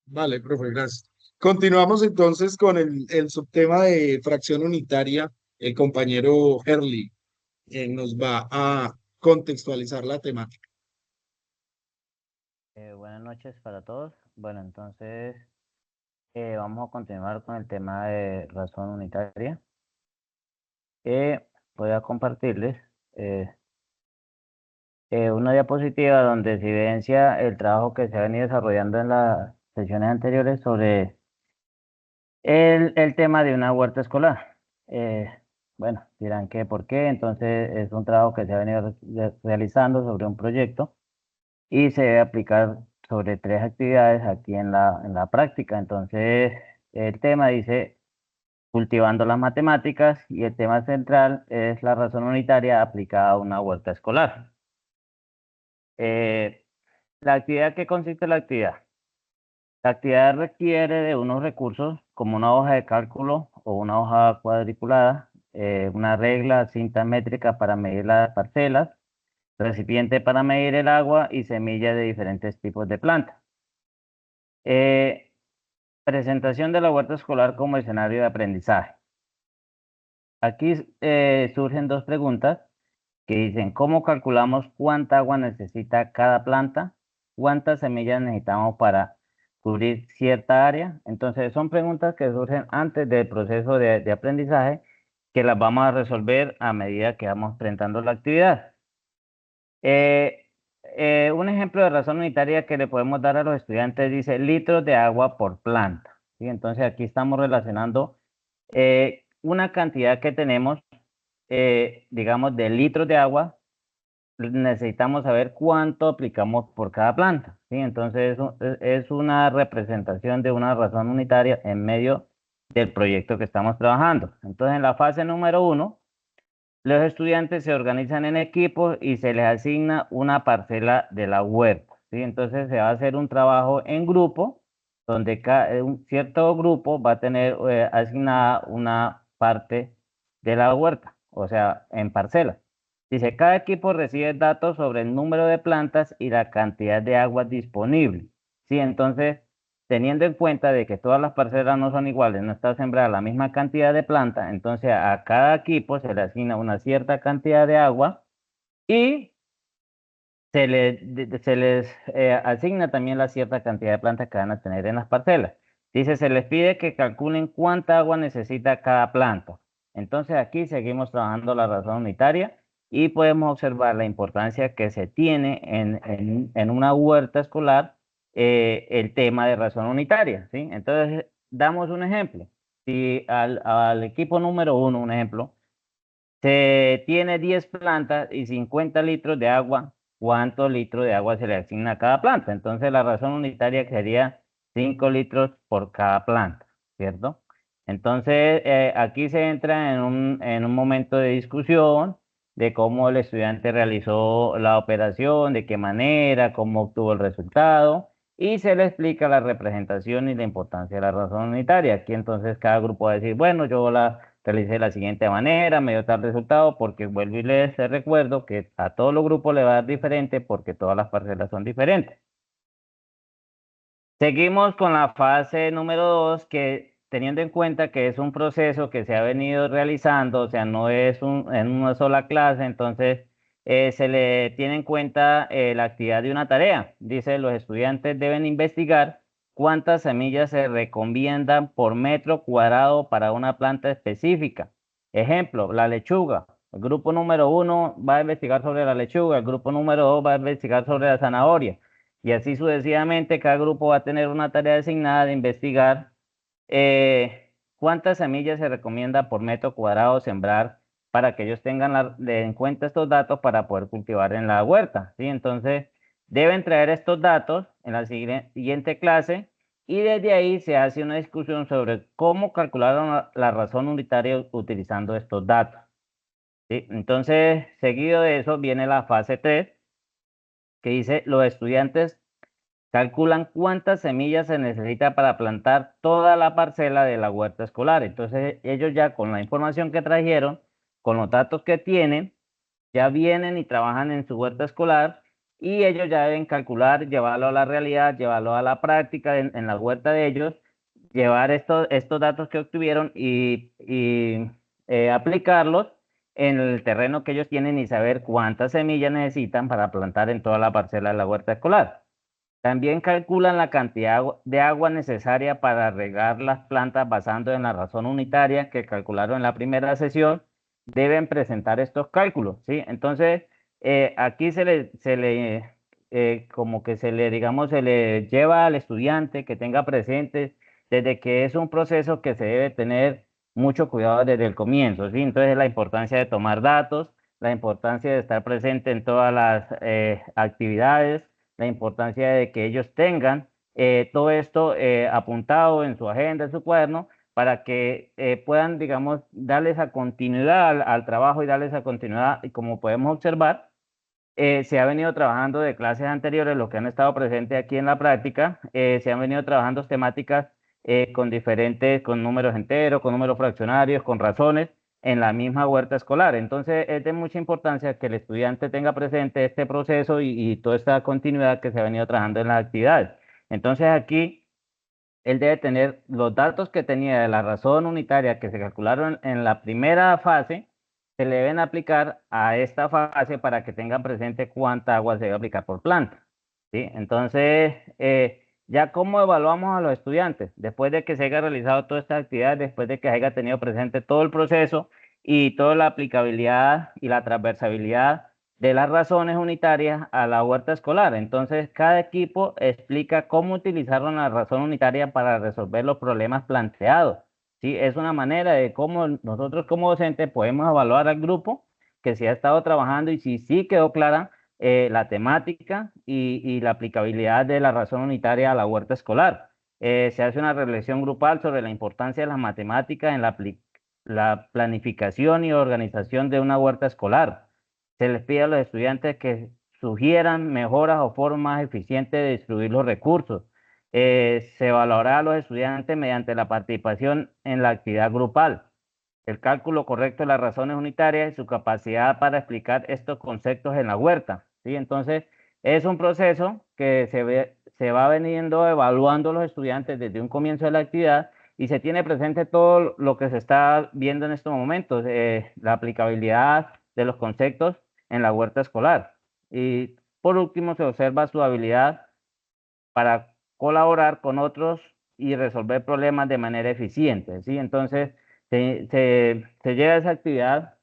Vale, profe, gracias. Continuamos entonces con el subtema de fracción unitaria. El compañero Herli nos va a contextualizar la temática. Buenas noches para todos. Bueno, entonces vamos a continuar con el tema de razón unitaria. Voy a compartirles eh, una diapositiva donde se evidencia el trabajo que se ha venido desarrollando en las sesiones anteriores sobre el tema de una huerta escolar. Eh, bueno, dirán que por qué. Entonces es un trabajo que se ha venido realizando sobre un proyecto y se debe aplicar sobre tres actividades aquí en la práctica. Entonces, el tema dice cultivando las matemáticas y el tema central es la razón unitaria aplicada a una huerta escolar. Eh, la actividad, ¿qué consiste la actividad? La actividad requiere de unos recursos como una hoja de cálculo o una hoja cuadriculada, una regla, cinta métrica para medir las parcelas, recipiente para medir el agua y semillas de diferentes tipos de plantas. Eh, Presentación de la huerta escolar como escenario de aprendizaje. Aquí surgen dos preguntas que dicen, ¿cómo calculamos cuánta agua necesita cada planta? ¿Cuántas semillas necesitamos para cubrir cierta área? Entonces, son preguntas que surgen antes del proceso de aprendizaje que las vamos a resolver a medida que vamos presentando la actividad. Eh, un ejemplo de razón unitaria que le podemos dar a los estudiantes dice litros de agua por planta. ¿Sí? Entonces aquí estamos relacionando una cantidad que tenemos, digamos, de litros de agua. Necesitamos saber cuánto aplicamos por cada planta. ¿Sí? Entonces es una representación de una razón unitaria en medio del proyecto que estamos trabajando. Entonces en la fase número 1. Los estudiantes se organizan en equipos y se les asigna una parcela de la huerta, ¿sí? Entonces se va a hacer un trabajo en grupo, donde un cierto grupo va a tener asignada una parte de la huerta, o sea, en parcela. Dice, cada equipo recibe datos sobre el número de plantas y la cantidad de agua disponible, ¿sí? Entonces, teniendo en cuenta de que todas las parcelas no son iguales, no está sembrada la misma cantidad de planta, entonces a cada equipo se le asigna una cierta cantidad de agua y se les asigna también la cierta cantidad de plantas que van a tener en las parcelas. Dice, se les pide que calculen cuánta agua necesita cada planta. Entonces aquí seguimos trabajando la razón unitaria y podemos observar la importancia que se tiene en una huerta escolar el tema de razón unitaria, ¿sí? Entonces, damos un ejemplo. Si al equipo número 1, un ejemplo, se tiene 10 plantas y 50 litros de agua, ¿cuántos litros de agua se le asigna a cada planta? Entonces la razón unitaria sería 5 litros por cada planta, ¿cierto? Entonces aquí se entra en un momento de discusión de cómo el estudiante realizó la operación, de qué manera, cómo obtuvo el resultado, y se le explica la representación y la importancia de la razón unitaria. Aquí entonces cada grupo va a decir, bueno, yo la realicé de la siguiente manera, me dio tal resultado, porque vuelvo y les recuerdo que a todos los grupos le va a dar diferente porque todas las parcelas son diferentes. Seguimos con la fase número 2, que teniendo en cuenta que es un proceso que se ha venido realizando, o sea, no es en una sola clase, entonces se le tiene en cuenta la actividad de una tarea. Dice, los estudiantes deben investigar cuántas semillas se recomiendan por metro cuadrado para una planta específica. Ejemplo, la lechuga. El grupo número 1 va a investigar sobre la lechuga, el grupo número 2 va a investigar sobre la zanahoria. Y así sucesivamente, cada grupo va a tener una tarea asignada de investigar cuántas semillas se recomienda por metro cuadrado sembrar para que ellos tengan en cuenta estos datos para poder cultivar en la huerta, ¿sí? Entonces, deben traer estos datos en la siguiente clase y desde ahí se hace una discusión sobre cómo calcular la razón unitaria utilizando estos datos, ¿sí? Entonces, seguido de eso viene la fase 3 que dice los estudiantes calculan cuántas semillas se necesita para plantar toda la parcela de la huerta escolar. Entonces ellos ya con la información que trajeron, con los datos que tienen, ya vienen y trabajan en su huerta escolar y ellos ya deben calcular, llevarlo a la realidad, llevarlo a la práctica en la huerta de ellos, llevar estos datos que obtuvieron y aplicarlos en el terreno que ellos tienen y saber cuántas semillas necesitan para plantar en toda la parcela de la huerta escolar. También calculan la cantidad de agua necesaria para regar las plantas basando en la razón unitaria que calcularon en la primera sesión. Deben presentar estos cálculos, ¿sí? Entonces, aquí como que digamos, se le lleva al estudiante que tenga presente desde que es un proceso que se debe tener mucho cuidado desde el comienzo, ¿sí? Entonces, la importancia de tomar datos, la importancia de estar presente en todas las actividades, la importancia de que ellos tengan todo esto apuntado en su agenda, en su cuaderno, para que puedan, digamos, darles a continuidad al trabajo y darles a continuidad. Y como podemos observar, se ha venido trabajando de clases anteriores, los que han estado presentes aquí en la práctica, se han venido trabajando temáticas con números enteros, con números fraccionarios, con razones, en la misma huerta escolar. Entonces, es de mucha importancia que el estudiante tenga presente este proceso y toda esta continuidad que se ha venido trabajando en las actividades. Entonces, aquí él debe tener los datos que tenía de la razón unitaria que se calcularon en la primera fase, se le deben aplicar a esta fase para que tengan presente cuánta agua se debe aplicar por planta, ¿sí? Entonces, ya cómo evaluamos a los estudiantes, después de que se haya realizado toda esta actividad, después de que se haya tenido presente todo el proceso y toda la aplicabilidad y la transversabilidad de las razones unitarias a la huerta escolar. Entonces, cada equipo explica cómo utilizaron la razón unitaria para resolver los problemas planteados. ¿Sí? Es una manera de cómo nosotros como docentes podemos evaluar al grupo que se ha estado trabajando y si sí quedó clara la temática y la aplicabilidad de la razón unitaria a la huerta escolar. Se hace una reflexión grupal sobre la importancia de las matemáticas en la planificación y organización de una huerta escolar. Se les pide a los estudiantes que sugieran mejoras o formas más eficientes de distribuir los recursos. Se evaluará a los estudiantes mediante la participación en la actividad grupal, el cálculo correcto de las razones unitarias y su capacidad para explicar estos conceptos en la huerta, ¿sí? Entonces, es un proceso que se va veniendo evaluando los estudiantes desde un comienzo de la actividad y se tiene presente todo lo que se está viendo en estos momentos, la aplicabilidad de los conceptos en la huerta escolar. Y por último, se observa su habilidad para colaborar con otros y resolver problemas de manera eficiente, ¿sí? Entonces, se lleva esa actividad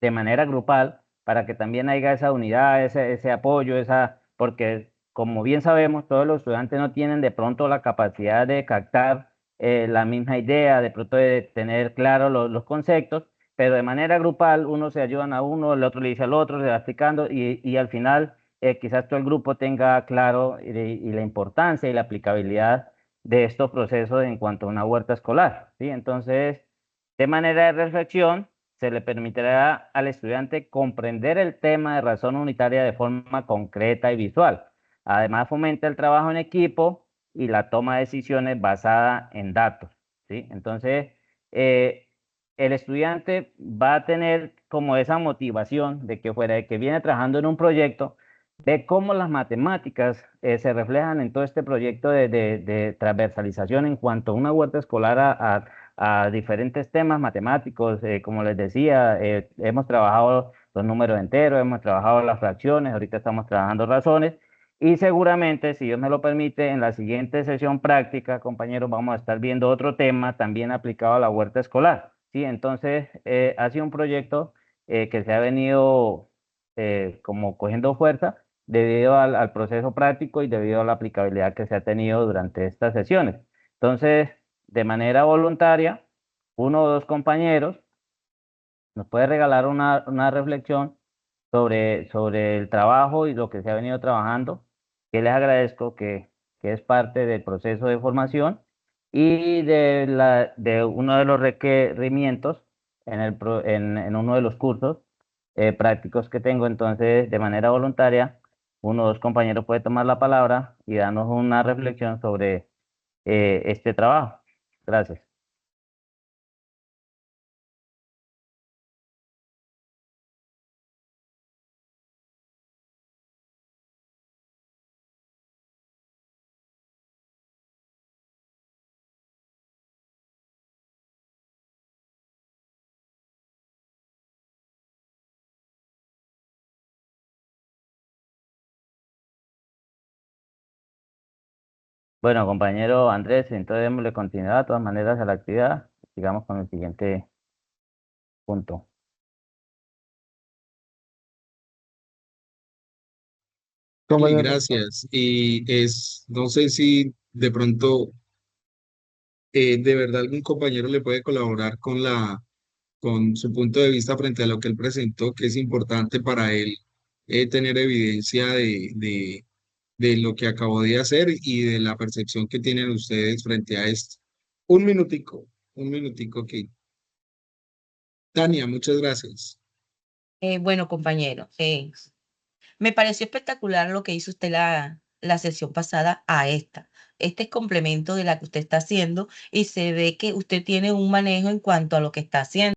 de manera grupal para que también haya esa unidad, ese apoyo, porque como bien sabemos, todos los estudiantes no tienen de pronto la capacidad de captar la misma idea, de pronto de tener claros los conceptos, pero de manera grupal uno se ayudan a uno, el otro le dice al otro, se va explicando y al final quizás todo el grupo tenga claro y la importancia y la aplicabilidad de estos procesos en cuanto a una huerta escolar, ¿sí? Entonces, de manera de reflexión, se le permitirá al estudiante comprender el tema de razón unitaria de forma concreta y visual. Además, fomenta el trabajo en equipo y la toma de decisiones basada en datos, ¿sí? Entonces, eh, el estudiante va a tener como esa motivación de que fuera de que viene trabajando en un proyecto, ve cómo las matemáticas se reflejan en todo este proyecto de transversalización en cuanto a una huerta escolar a diferentes temas matemáticos. Como les decía, hemos trabajado los números enteros, hemos trabajado las fracciones, ahorita estamos trabajando razones y seguramente, si Dios me lo permite, en la siguiente sesión práctica, compañeros, vamos a estar viendo otro tema también aplicado a la huerta escolar. Sí, entonces ha sido un proyecto que se ha venido como cogiendo fuerza debido al proceso práctico y debido a la aplicabilidad que se ha tenido durante estas sesiones. Entonces, de manera voluntaria, uno o dos compañeros nos puede regalar una reflexión sobre el trabajo y lo que se ha venido trabajando, que les agradezco que es parte del proceso de formación y de uno de los requerimientos en uno de los cursos prácticos que tengo. Entonces, de manera voluntaria, uno o dos compañeros puede tomar la palabra y darnos una reflexión sobre este trabajo. Gracias. Bueno, compañero Andrés, entonces démosle continuidad de todas maneras a la actividad. Sigamos con el siguiente punto. Sí, Compañero, gracias. No sé si de pronto, de verdad algún compañero le puede colaborar con su punto de vista frente a lo que él presentó, que es importante para él tener evidencia de lo que acabó de hacer y de la percepción que tienen ustedes frente a esto. Un minutico, ok. Tania, muchas gracias. bueno, compañero, me pareció espectacular lo que hizo usted la sesión pasada a esta. Este es complemento de la que usted está haciendo y se ve que usted tiene un manejo en cuanto a lo que está haciendo.